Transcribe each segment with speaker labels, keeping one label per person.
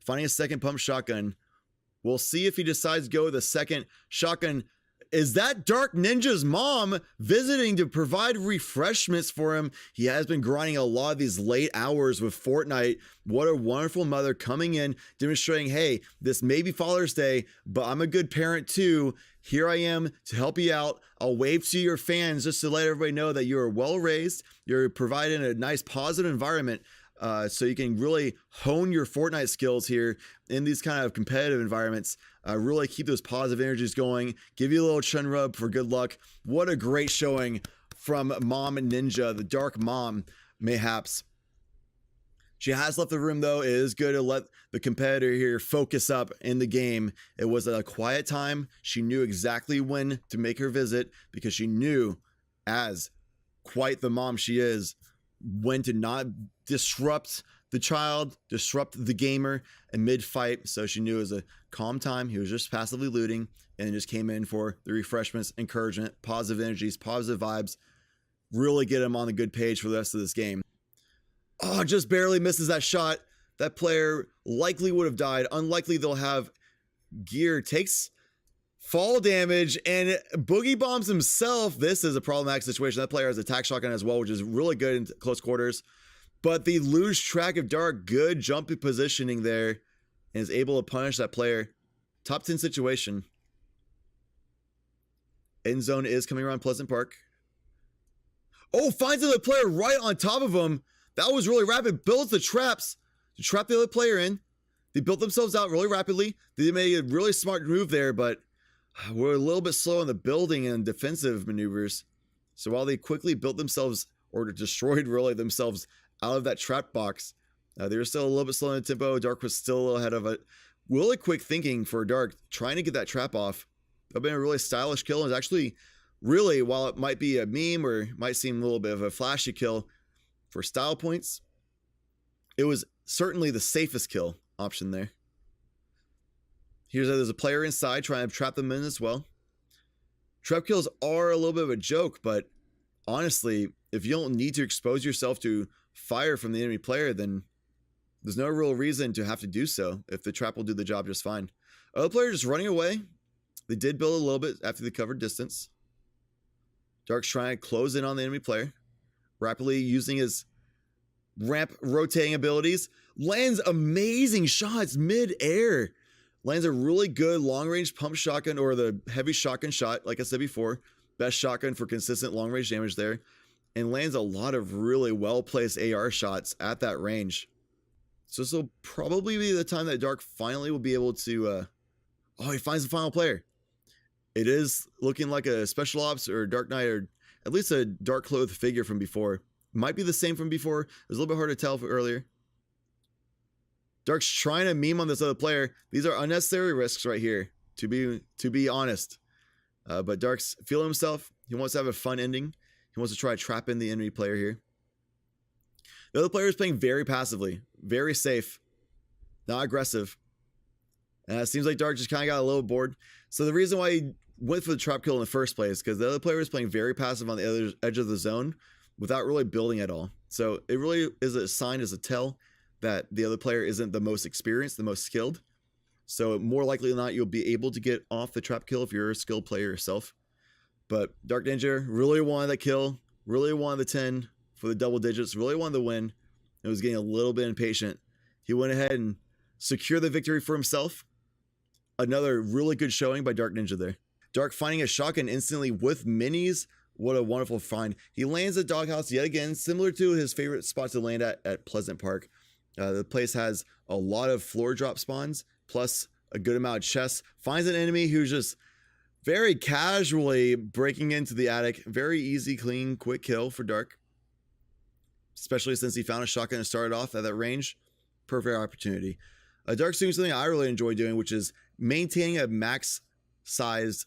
Speaker 1: finding a second pump shotgun. We'll see if he decides to go with a second shotgun. Is that Dark Ninja's mom visiting to provide refreshments for him? He has been grinding a lot of these late hours with Fortnite. What a wonderful mother coming in, demonstrating, hey, this may be Father's Day, but I'm a good parent too. Here I am to help you out. I'll wave to your fans just to let everybody know that you're well raised. You're providing a nice positive environment so you can really hone your Fortnite skills here in these kind of competitive environments. Really keep those positive energies going. Give you a little chin rub for good luck. What a great showing from Mom Ninja, the dark mom, mayhaps. She has left the room though. It is good to let the competitor here focus up in the game. It was a quiet time. She knew exactly when to make her visit because she knew, as quite the mom she is, when to not disrupt the child, disrupt the gamer in mid-fight. So she knew it was a calm time. He was just passively looting and just came in for the refreshments, encouragement, positive energies, positive vibes. Really get him on the good page for the rest of this game. Oh, just barely misses that shot. That player likely would have died. Unlikely they'll have gear. Takes fall damage and boogie bombs himself. This is a problematic situation. That player has attack shotgun as well, which is really good in close quarters. But they lose track of Dark. Good jumpy positioning there and is able to punish that player. Top 10 situation. End zone is coming around Pleasant Park. Oh, finds another player right on top of him. That was really rapid. Builds the traps to trap the other player in. They built themselves out really rapidly. They made a really smart move there, but we're a little bit slow in the building and defensive maneuvers. So while they quickly built themselves, or destroyed really themselves out of that trap box, they were still a little bit slow in the tempo. Dark was still a little ahead of it. Really quick thinking for Dark, trying to get that trap off. That would have been a really stylish kill. And it's actually, really, while it might be a meme or might seem a little bit of a flashy kill, for style points, it was certainly the safest kill option there. There's a player inside trying to trap them in as well. Trap kills are a little bit of a joke, but honestly, if you don't need to expose yourself to fire from the enemy player, then there's no real reason to have to do so if the trap will do the job just fine. Other player just running away. They did build a little bit after they covered distance. Dark's trying to close in on the enemy player, rapidly using his ramp rotating abilities. Lands amazing shots mid-air. Lands a really good long-range pump shotgun, or the heavy shotgun shot, like I said before. Best shotgun for consistent long-range damage there. And lands a lot of really well-placed AR shots at that range. So this will probably be the time that Dark finally will be able to... oh, he finds the final player. It is looking like a Special Ops or Dark Knight, or at least a dark clothed figure from before. Might be the same from before. It was a little bit hard to tell earlier. Dark's trying to meme on this other player. These are unnecessary risks right here, to be honest. But Dark's feeling himself. He wants to have a fun ending. He wants to try to trap in the enemy player here. The other player is playing very passively, very safe, not aggressive. And it seems like Dark just kind of got a little bored. So the reason why he went for the trap kill in the first place, because the other player was playing very passive on the other edge of the zone without really building at all. So it really is a sign, as a tell, that the other player isn't the most experienced, the most skilled. So more likely than not, you'll be able to get off the trap kill if you're a skilled player yourself. But Dark Ninja really wanted that kill, really wanted the 10 for the double digits, really wanted the win. It was getting a little bit impatient. He went ahead and secured the victory for himself. Another really good showing by Dark Ninja there. Dark finding a shotgun instantly with minis. What a wonderful find. He lands at Doghouse yet again, similar to his favorite spot to land at Pleasant Park. The place has a lot of floor drop spawns, plus a good amount of chests. Finds an enemy who's just very casually breaking into the attic. Very easy, clean, quick kill for Dark. Especially since he found a shotgun and started off at that range. Perfect opportunity. Dark's doing something I really enjoy doing, which is maintaining a max-sized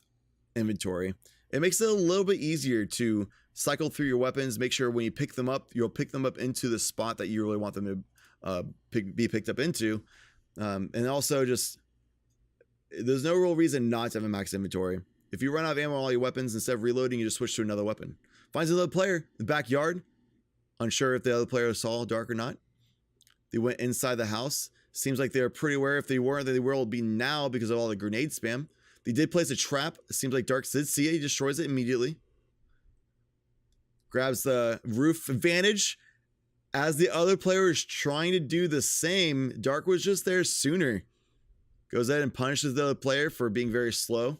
Speaker 1: inventory. It makes it a little bit easier to cycle through your weapons. Make sure when you pick them up, you'll pick them up into the spot that you really want them to be picked up into. And also just, there's no real reason not to have a max inventory. If you run out of ammo on all your weapons, instead of reloading, you just switch to another weapon. Finds another player in the backyard. Unsure if the other player saw Dark or not. They went inside the house. Seems like they're pretty aware. If they weren't, they will be now because of all the grenade spam. They did place a trap. It seems like Dark did see it. He destroys it immediately. Grabs the roof advantage. As the other player is trying to do the same, Dark was just there sooner. Goes ahead and punishes the other player for being very slow.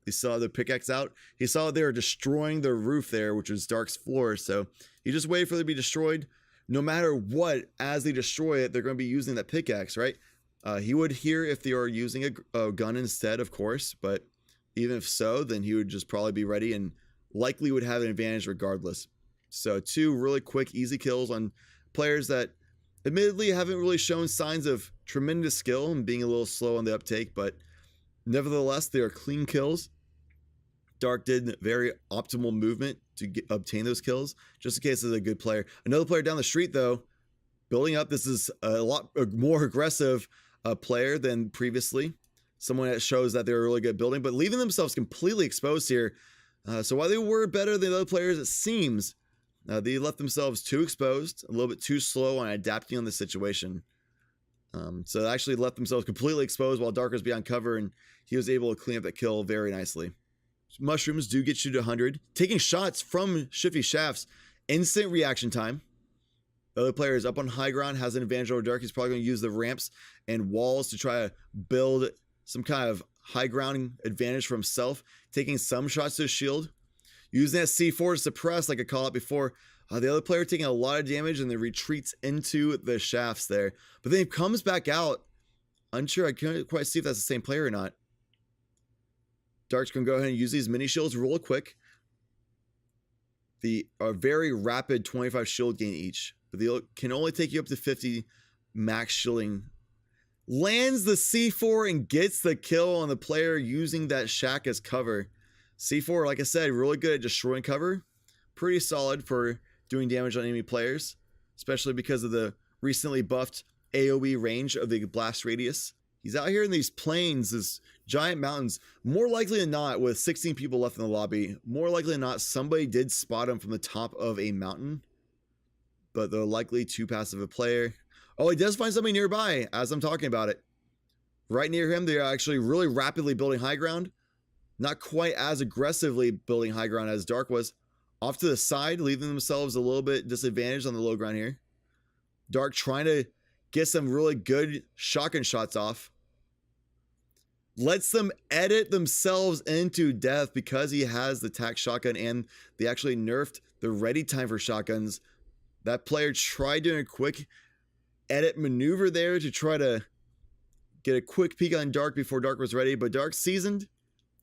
Speaker 1: He saw the pickaxe out. He saw they were destroying the roof there, which was Dark's floor. So he just waited for them to be destroyed. No matter what, as they destroy it, they're going to be using that pickaxe, right? He would hear if they were using a gun instead, of course. But even if so, then he would just probably be ready and likely would have an advantage regardless. So 2 really quick, easy kills on players that admittedly haven't really shown signs of tremendous skill and being a little slow on the uptake, but nevertheless, they are clean kills. Dark did very optimal movement to obtain those kills, just in case it's a good player. Another player down the street, though, building up. This is a lot more aggressive player than previously. Someone that shows that they're really good at building, but leaving themselves completely exposed here. So while they were better than other players, it seems they left themselves too exposed, a little bit too slow on adapting on the situation. So they actually left themselves completely exposed while Dark was behind cover, and he was able to clean up that kill very nicely. Mushrooms do get you to 100. Taking shots from Shifty Shafts, instant reaction time. The other player is up on high ground, has an advantage over Dark. He's probably going to use the ramps and walls to try to build some kind of high ground advantage for himself. Taking some shots to his shield. Using that C4 to suppress, like I called it before. The other player taking a lot of damage and then retreats into the shafts there. But then he comes back out. Unsure, I can't quite see if that's the same player or not. Dark's going to go ahead and use these mini shields real quick. The very rapid 25 shield gain each. But they can only take you up to 50 max shielding. Lands the C4 and gets the kill on the player using that shack as cover. C4, like I said, really good at destroying cover. Pretty solid for doing damage on enemy players, especially because of the recently buffed AoE range of the blast radius. He's out here in these plains, this giant mountains. More likely than not, with 16 people left in the lobby, more likely than not, somebody did spot him from the top of a mountain. But they're likely too passive a player. Oh, he does find somebody nearby as I'm talking about it. Right near him, they're actually really rapidly building high ground. Not quite as aggressively building high ground as Dark was. Off to the side, leaving themselves a little bit disadvantaged on the low ground here. Dark trying to get some really good shotgun shots off. Lets them edit themselves into death because he has the tac shotgun, and they actually nerfed the ready time for shotguns. That player tried doing a quick edit maneuver there to try to get a quick peek on Dark before Dark was ready, but Dark seasoned.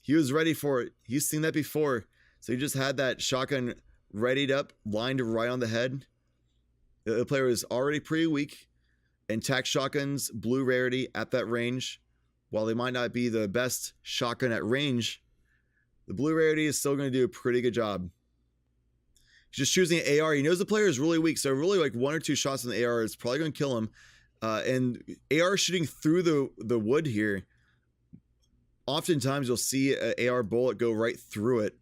Speaker 1: He was ready for it. He's seen that before. So he just had that shotgun readied up, lined right on the head. The player was already pretty weak, and tac shotguns, blue rarity at that range. While they might not be the best shotgun at range, the blue rarity is still going to do a pretty good job. He's just choosing an AR. He knows the player is really weak, so really like 1 or 2 shots in the AR is probably going to kill him. And AR shooting through the wood here. Oftentimes you'll see an AR bullet go right through it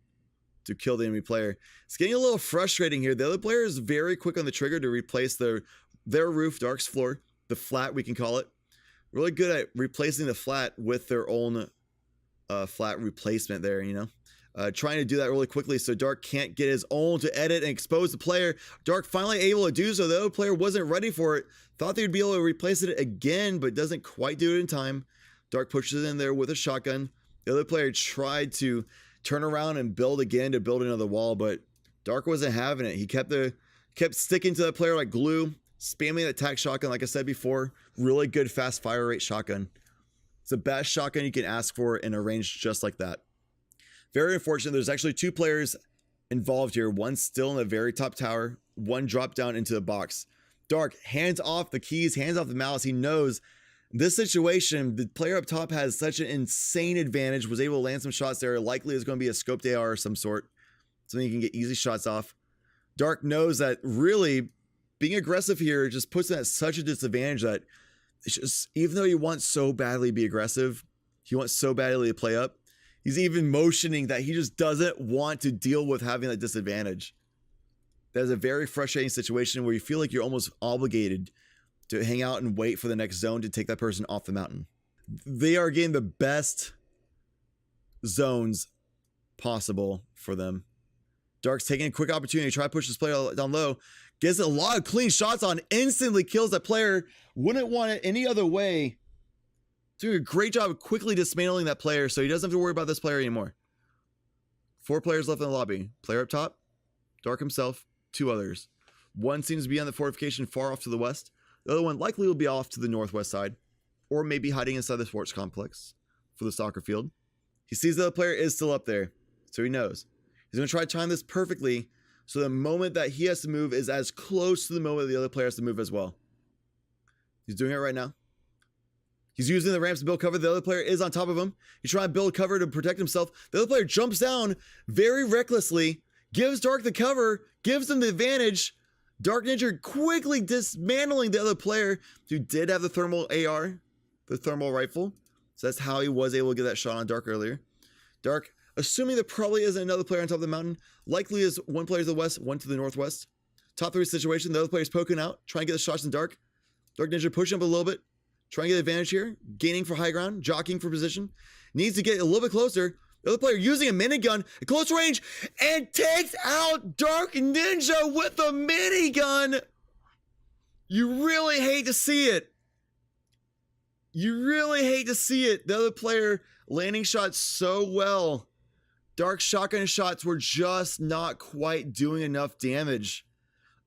Speaker 1: to kill the enemy player. It's getting a little frustrating here. The other player is very quick on the trigger to replace their roof, Dark's floor, the flat we can call it. Really good at replacing the flat with their own flat replacement there, you know. Trying to do that really quickly so Dark can't get his own to edit and expose the player. Dark finally able to do so. The other player wasn't ready for it. Thought they would be able to replace it again, but doesn't quite do it in time. Dark pushes it in there with a shotgun. The other player tried to turn around and build again to build another wall, but Dark wasn't having it. He kept sticking to that player like glue, spamming that tac shotgun, like I said before. Really good fast fire rate shotgun. It's the best shotgun you can ask for in a range just like that. Very unfortunate. There's actually 2 players involved here. One still in the very top tower. One dropped down into the box. Dark hands off the keys, hands off the mouse. He knows this situation, the player up top has such an insane advantage, was able to land some shots there. Likely is going to be a scoped AR of some sort. Something you can get easy shots off. Dark knows that really being aggressive here just puts him at such a disadvantage that it's just, even though he wants so badly to be aggressive, he wants so badly to play up, he's even motioning that he just doesn't want to deal with having that disadvantage. That is a very frustrating situation where you feel like you're almost obligated to hang out and wait for the next zone to take that person off the mountain. They are getting the best zones possible for them. Dark's taking a quick opportunity to try to push this player down low. Gets a lot of clean shots on, instantly kills that player. Wouldn't want it any other way. Doing a great job of quickly dismantling that player so he doesn't have to worry about this player anymore. 4 players left in the lobby. Player up top, Dark himself, 2 others. One seems to be on the fortification far off to the west. The other one likely will be off to the northwest side, or maybe hiding inside the sports complex for the soccer field. He sees the other player is still up there, so he knows. He's going to try to time this perfectly so the moment that he has to move is as close to the moment the other player has to move as well. He's doing it right now. He's using the ramps to build cover. The other player is on top of him. He's trying to build cover to protect himself. The other player jumps down very recklessly, gives Dark the cover, gives him the advantage. Dark Ninja quickly dismantling the other player who did have the thermal AR, the thermal rifle. So that's how he was able to get that shot on Dark earlier. Dark, assuming there probably isn't another player on top of the mountain, likely is one player to the west, one to the northwest. Top 3 situation, the other player's poking out, trying to get the shots in Dark. Dark Ninja pushing up a little bit, trying to get advantage here, gaining for high ground, jockeying for position. Needs to get a little bit closer. The other player using a minigun at close range and takes out Dark Ninja with a minigun. You really hate to see it. You really hate to see it. The other player landing shots so well. Dark's shotgun shots were just not quite doing enough damage.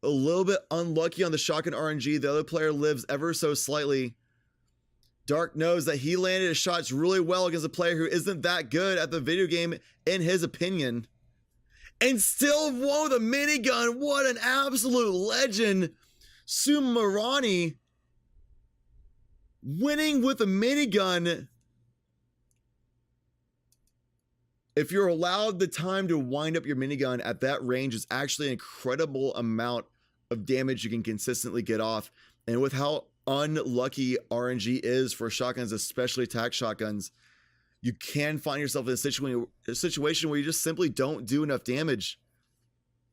Speaker 1: A little bit unlucky on the shotgun RNG. The other player lives ever so slightly. Dark knows that he landed his shots really well against a player who isn't that good at the video game, in his opinion. And still won with a minigun. What an absolute legend. Sumarani winning with a minigun. If you're allowed the time to wind up your minigun at that range, it's actually an incredible amount of damage you can consistently get off. And with how unlucky RNG is for shotguns, especially attack shotguns, you can find yourself in a situation where you just simply don't do enough damage.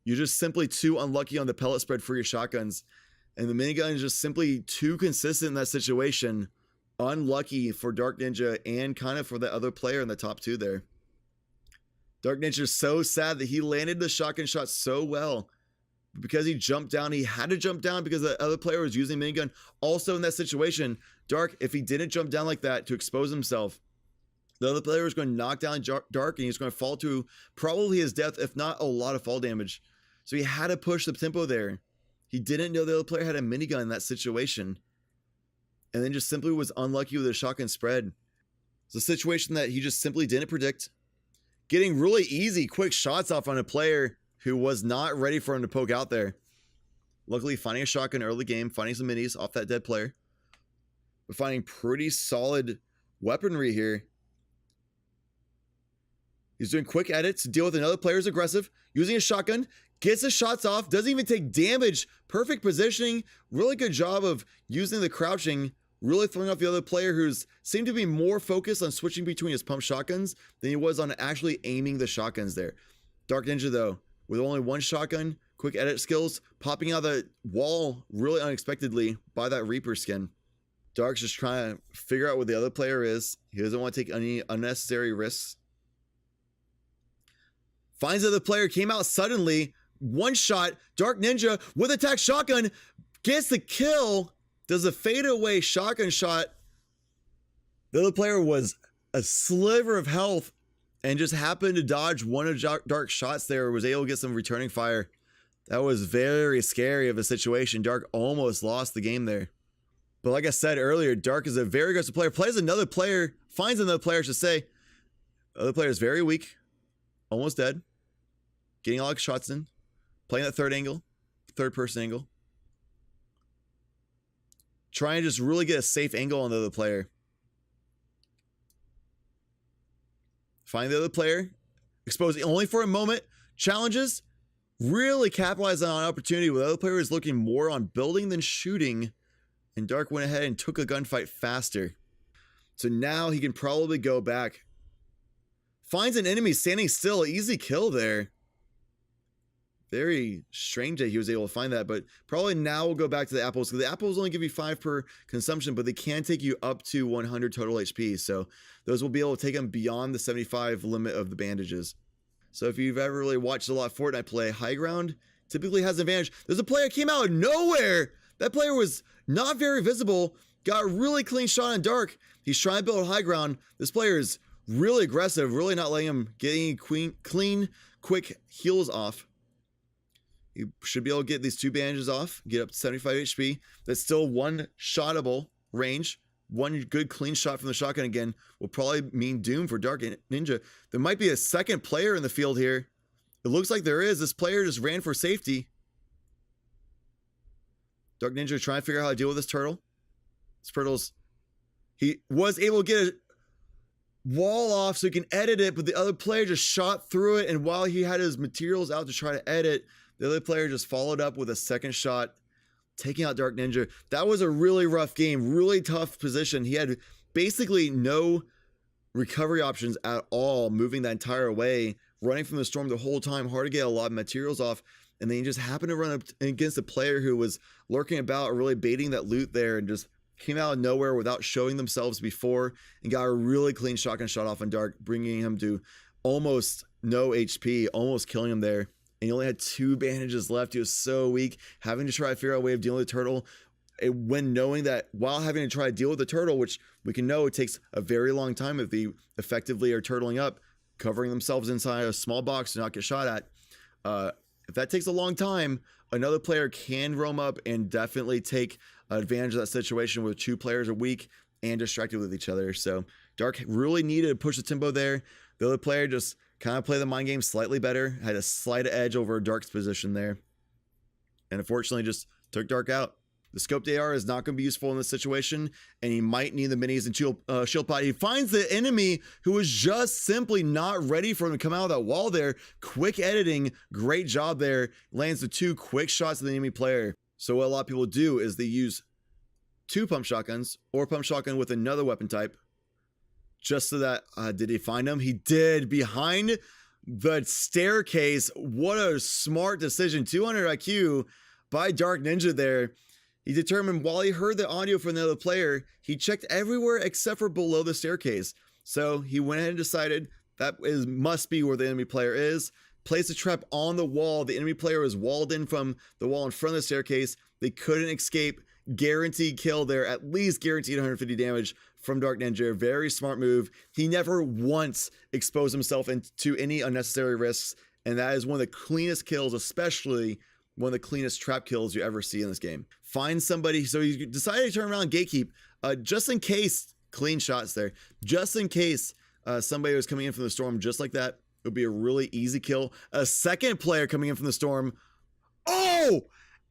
Speaker 1: You're just simply too unlucky on the pellet spread for your shotguns. And the minigun is just simply too consistent in that situation. Unlucky for Dark Ninja and kind of for the other player in the top 2 there. Dark Ninja is so sad that he landed the shotgun shot so well. But because he jumped down, he had to jump down because the other player was using minigun. Also in that situation, Dark, if he didn't jump down like that to expose himself, the other player was going to knock down Dark and he's going to fall to probably his death, if not a lot of fall damage. So he had to push the tempo there. He didn't know the other player had a minigun in that situation. And then just simply was unlucky with a shotgun spread. It's a situation that he just simply didn't predict. Getting really easy, quick shots off on a player who was not ready for him to poke out there. Luckily, finding a shotgun early game, finding some minis off that dead player. But finding pretty solid weaponry here. He's doing quick edits to deal with another player's aggressive. Using a shotgun, gets the shots off, doesn't even take damage. Perfect positioning, really good job of using the crouching, really throwing off the other player who's seemed to be more focused on switching between his pump shotguns than he was on actually aiming the shotguns there. Dark Ninja, though, with only one shotgun, quick edit skills, popping out the wall really unexpectedly by that Reaper skin. Dark's just trying to figure out what the other player is. He doesn't want to take any unnecessary risks. Finds the other player, came out suddenly, one shot, Dark Ninja with attack shotgun, gets the kill, does a fadeaway shotgun shot. The other player was a sliver of health and just happened to dodge one of Dark's shots there, was able to get some returning fire. That was very scary of a situation. Dark almost lost the game there. But like I said earlier, Dark is a very aggressive player, plays another player, finds another player, I should say. The other player is very weak, almost dead, getting a lot of shots in, playing that third person angle. Trying to just really get a safe angle on the other player. Find the other player, exposing only for a moment, challenges, really capitalizing on an opportunity where the other player is looking more on building than shooting, and Dark went ahead and took a gunfight faster. So now he can probably go back. Finds an enemy standing still, easy kill there. Very strange that he was able to find that, but probably now we'll go back to the apples, because the apples only give you 5 per consumption, but they can take you up to 100 total HP. So those will be able to take them beyond the 75 limit of the bandages. So if you've ever really watched a lot of Fortnite play, high ground typically has an advantage. There's a player came out of nowhere. That player was not very visible, got a really clean shot on dark. He's trying to build high ground. This player is really aggressive, really not letting him get any clean, quick heals off. You should be able to get these 2 bandages off, get up to 75 HP. That's still one shottable range. One good clean shot from the shotgun again will probably mean doom for DarkNinja. There might be a second player in the field here. It looks like there is. This player just ran for safety. DarkNinja trying to figure out how to deal with this turtle. This turtle's... He was able to get a wall off so he can edit it, but the other player just shot through it, and while he had his materials out to try to edit, the other player just followed up with a second shot, taking out DarkNinja. That was a really rough game, really tough position. He had basically no recovery options at all, moving that entire way, running from the storm the whole time, hard to get a lot of materials off, and then he just happened to run up against a player who was lurking about, really baiting that loot there, and just came out of nowhere without showing themselves before, and got a really clean shotgun shot off on Dark, bringing him to almost no HP, almost killing him there. And he only had 2 bandages left. He was so weak, having to try to figure out a way of dealing with the turtle. When knowing that while having to try to deal with the turtle, which we can know it takes a very long time if they effectively are turtling up, covering themselves inside a small box to not get shot at. If that takes a long time, another player can roam up and definitely take advantage of that situation where 2 players are weak and distracted with each other. So Dark really needed to push the tempo there. The other player just kind of played the mind game slightly better, had a slight edge over Dark's position there, and unfortunately just took Dark out. The scoped AR is not going to be useful in this situation, and he might need the minis and shield pod. He finds the enemy who was just simply not ready for him to come out of that wall there. Quick editing, great job there. Lands the 2 quick shots of the enemy player. So what a lot of people do is they use 2 pump shotguns or pump shotgun with another weapon type, just so that, did he find him? He did, behind the staircase. What a smart decision. 200 IQ by DarkNinja there. He determined while he heard the audio from the other player, he checked everywhere except for below the staircase. So he went ahead and decided that must be where the enemy player is. Placed a trap on the wall. The enemy player was walled in from the wall in front of the staircase. They couldn't escape. Guaranteed kill there, at least guaranteed 150 damage from DarkNinja. Very smart move. He never once exposed himself into any unnecessary risks, and that is one of the cleanest kills, especially one of the cleanest trap kills you ever see in this game. Find somebody. So he decided to turn around and gatekeep, just in case. Clean shots there, just in case somebody was coming in from the storm just like that. It would be a really easy kill. A second player coming in from the storm. Oh!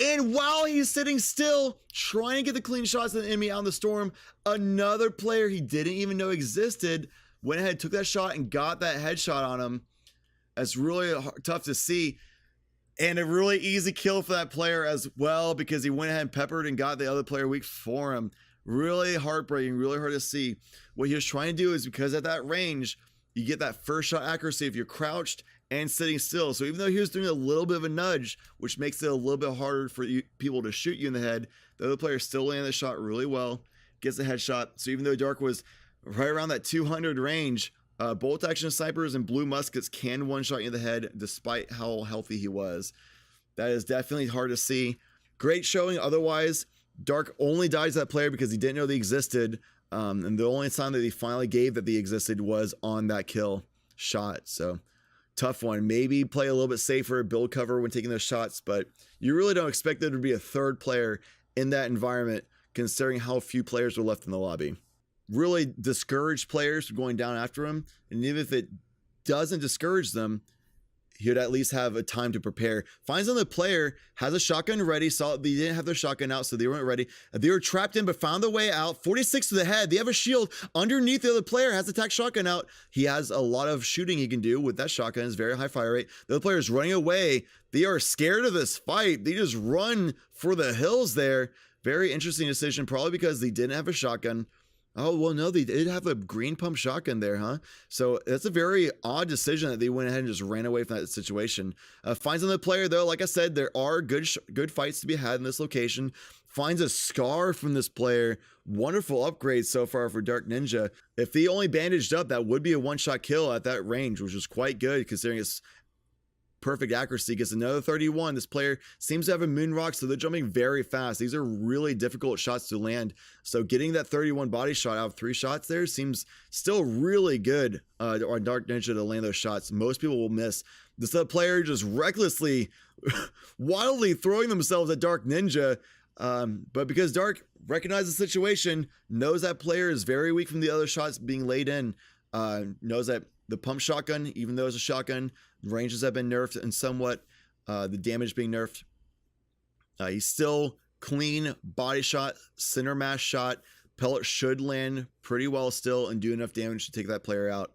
Speaker 1: And while he's sitting still, trying to get the clean shots of the enemy out in the storm, another player he didn't even know existed went ahead, took that shot, and got that headshot on him. That's really tough to see. And a really easy kill for that player as well, because he went ahead and peppered and got the other player weak for him. Really heartbreaking, really hard to see. What he was trying to do is, because at that range, you get that first shot accuracy if you're crouched and sitting still. So even though he was doing a little bit of a nudge, which makes it a little bit harder for people to shoot you in the head, the other player still landed the shot really well, gets the headshot. So even though Dark was right around that 200 range, bolt action snipers and blue muskets can one-shot you in the head despite how healthy he was. That is definitely hard to see. Great showing otherwise. Dark only died to that player because he didn't know they existed. And the only sign that he finally gave that they existed was on that kill shot. So tough one. Maybe play a little bit safer, build cover when taking those shots, but you really don't expect there to be a third player in that environment considering how few players were left in the lobby. Really discouraged players from going down after him, and even if it doesn't discourage them, he'd at least have a time to prepare. Finds another player, has a shotgun ready, saw they didn't have their shotgun out, so they weren't ready. They were trapped in, but found their way out. 46 to the head. They have a shield underneath the other player, has attacked shotgun out. He has a lot of shooting he can do with that shotgun. It's very high fire rate. The other player is running away. They are scared of this fight. They just run for the hills there. Very interesting decision, probably because they didn't have a shotgun. Oh, well, no, they did have a green pump shotgun there, huh? So that's a very odd decision that they went ahead and just ran away from that situation. Finds another player, though. Like I said, there are good fights to be had in this location. Finds a scar from this player. Wonderful upgrade so far for Dark Ninja. If he only bandaged up, that would be a one-shot kill at that range, which is quite good considering it's perfect accuracy. Gets another 31. This player seems to have a moon rock, so they're jumping very fast. These are really difficult shots to land. So getting that 31 body shot out of 3 shots there seems still really good on Dark Ninja to land those shots. Most people will miss. This player just recklessly, wildly throwing themselves at Dark Ninja. But because Dark recognizes the situation, knows that player is very weak from the other shots being laid in, knows that the pump shotgun, even though it's a shotgun, ranges have been nerfed and somewhat the damage being nerfed. He's still clean body shot, center mass shot. Pellet should land pretty well still and do enough damage to take that player out.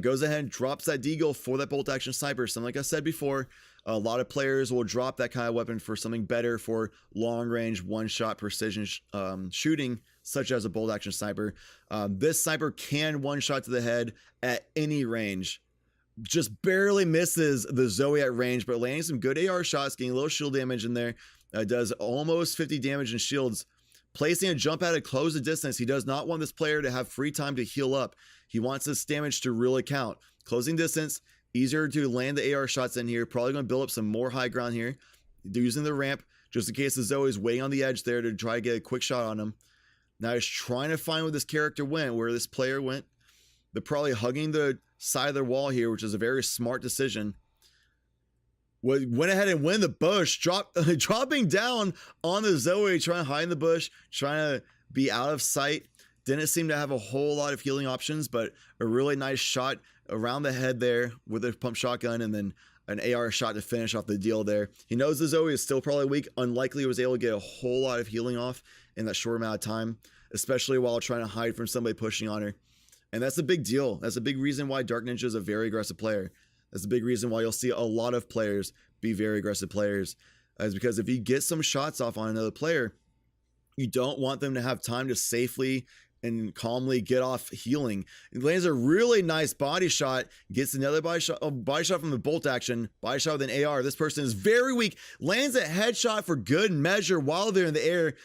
Speaker 1: Goes ahead and drops that deagle for that bolt action sniper. Something like I said before, a lot of players will drop that kind of weapon for something better for long range, one shot precision shooting, such as a bolt action sniper. This sniper can one shot to the head at any range. Just barely misses the Zoe at range, but landing some good AR shots, getting a little shield damage in there. Does almost 50 damage in shields. Placing a jump pad at close the distance. He does not want this player to have free time to heal up. He wants this damage to really count. Closing distance, easier to land the AR shots in here. Probably going to build up some more high ground here. They're using the ramp just in case the Zoe is waiting on the edge there to try to get a quick shot on him. Now he's trying to find where this character went, where this player went. They're probably hugging the side of their wall here, which is a very smart decision. Went ahead and went in the bush, dropping down on the Zoe, trying to hide in the bush, trying to be out of sight. Didn't seem to have a whole lot of healing options, but a really nice shot around the head there with a pump shotgun, and then an AR shot to finish off the deal there. He knows the Zoe is still probably weak. Unlikely he was able to get a whole lot of healing off in that short amount of time, especially while trying to hide from somebody pushing on her. And that's a big deal. That's a big reason why Dark Ninja is a very aggressive player. That's a big reason why you'll see a lot of players be very aggressive players. Is because if you get some shots off on another player, you don't want them to have time to safely and calmly get off healing. It lands a really nice body shot, gets another body shot from the bolt action, body shot with an AR. This person is very weak, lands a headshot for good measure while they're in the air.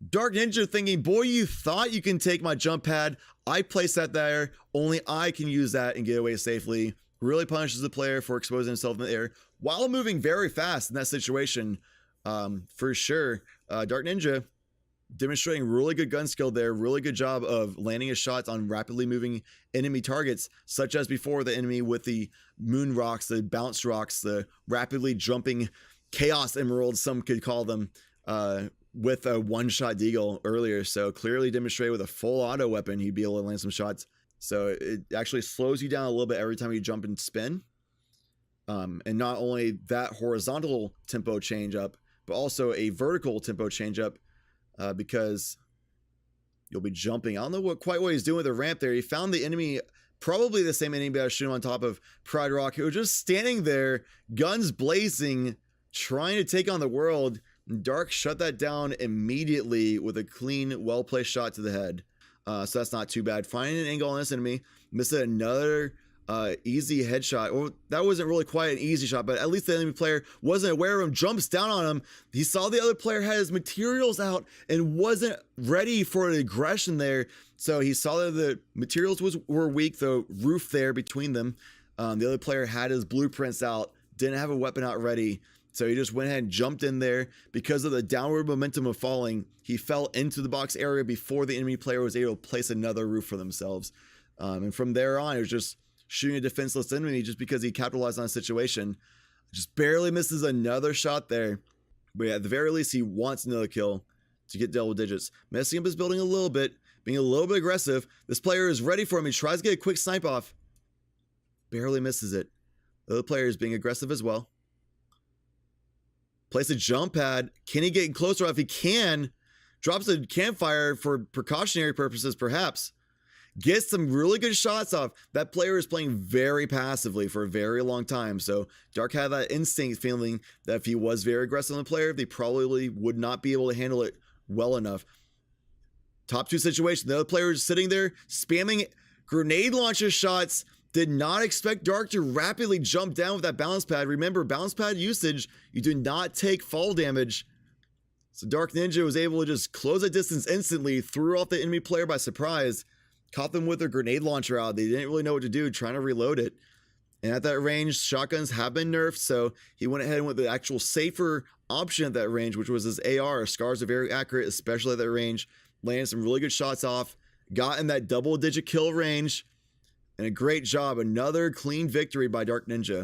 Speaker 1: Dark Ninja thinking, boy, you thought you can take my jump pad. I placed that there. Only I can use that and get away safely. Really punishes the player for exposing himself in the air while moving very fast in that situation. For sure. Dark Ninja demonstrating really good gun skill there. Really good job of landing his shots on rapidly moving enemy targets, such as before the enemy with the moon rocks, the bounce rocks, the rapidly jumping chaos emeralds, some could call them, with a one-shot deagle earlier. So clearly demonstrated with a full auto weapon, he'd be able to land some shots. So it actually slows you down a little bit every time you jump and spin. And not only that horizontal tempo change up, but also a vertical tempo change up, because you'll be jumping. I don't know quite what he's doing with the ramp there. He found the enemy, probably the same enemy I was shooting on top of Pride Rock, who was just standing there, guns blazing, trying to take on the world. Dark shut that down immediately with a clean, well-placed shot to the head. So that's not too bad. Finding an angle on this enemy, missed another easy headshot. Well, that wasn't really quite an easy shot, but at least the enemy player wasn't aware of him, jumps down on him. He saw the other player had his materials out and wasn't ready for an aggression there. So he saw that the materials were weak, the roof there between them. The other player had his blueprints out, didn't have a weapon out ready. So he just went ahead and jumped in there. Because of the downward momentum of falling, he fell into the box area before the enemy player was able to place another roof for themselves. And from there on, it was just shooting a defenseless enemy just because he capitalized on a situation. Just barely misses another shot there. But yeah, at the very least, he wants another kill to get double digits. Messing up his building a little bit, being a little bit aggressive. This player is ready for him. He tries to get a quick snipe off. Barely misses it. The other player is being aggressive as well. Place a jump pad. Can he get closer? If he can, drops a campfire for precautionary purposes, perhaps. Gets some really good shots off. That player is playing very passively for a very long time. So Dark had that instinct feeling that if he was very aggressive on the player, they probably would not be able to handle it well enough. Top 2 situation. The other player was sitting there spamming grenade launcher shots. Did not expect Dark to rapidly jump down with that balance pad. Remember, balance pad usage, you do not take fall damage. So Dark Ninja was able to just close that distance instantly, threw off the enemy player by surprise, caught them with their grenade launcher out. They didn't really know what to do, trying to reload it. And at that range, shotguns have been nerfed, so he went ahead and went with the actual safer option at that range, which was his AR. Scars are very accurate, especially at that range. Landed some really good shots off, got in that double-digit kill range, and a great job. Another clean victory by Dark Ninja.